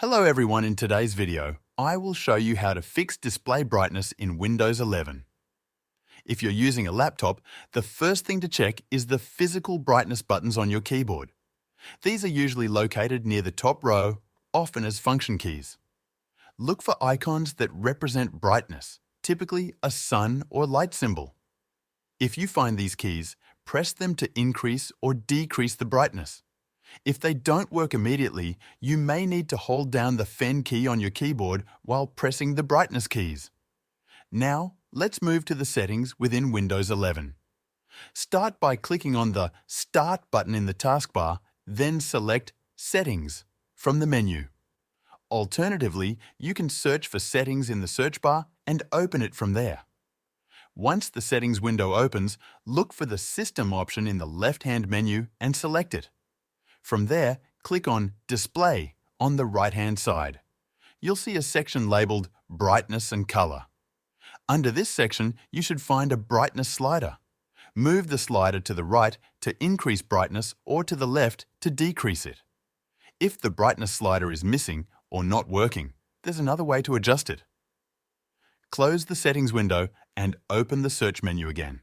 Hello everyone, in today's video, I will show you how to fix display brightness in Windows 11. If you're using a laptop, the first thing to check is the physical brightness buttons on your keyboard. These are usually located near the top row, often as function keys. Look for icons that represent brightness, typically a sun or light symbol. If you find these keys, press them to increase or decrease the brightness. If they don't work immediately, you may need to hold down the Fen key on your keyboard while pressing the brightness keys. Now, let's move to the settings within Windows 11. Start by clicking on the Start button in the taskbar, then select Settings from the menu. Alternatively, you can search for Settings in the search bar and open it from there. Once the Settings window opens, look for the System option in the left-hand menu and select it. From there, click on Display on the right-hand side. You'll see a section labeled Brightness and Color. Under this section, you should find a brightness slider. Move the slider to the right to increase brightness or to the left to decrease it. If the brightness slider is missing or not working, there's another way to adjust it. Close the Settings window and open the search menu again.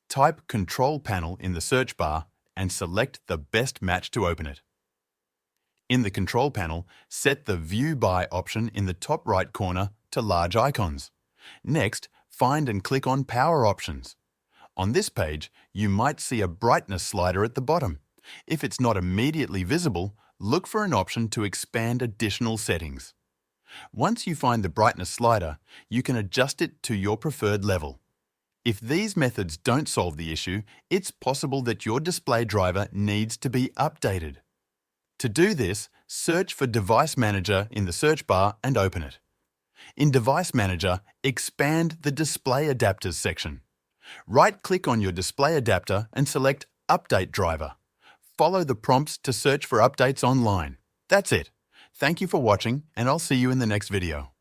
Type Control Panel in the search bar and select the best match to open it. In the Control Panel, set the View By option in the top right corner to Large Icons. Next, find and click on Power Options. On this page, you might see a brightness slider at the bottom. If it's not immediately visible, look for an option to expand additional settings. Once you find the brightness slider, you can adjust it to your preferred level. If these methods don't solve the issue, it's possible that your display driver needs to be updated. To do this, search for Device Manager in the search bar and open it. In Device Manager, expand the Display Adapters section. Right-click on your display adapter and select Update Driver. Follow the prompts to search for updates online. That's it. Thank you for watching, and I'll see you in the next video.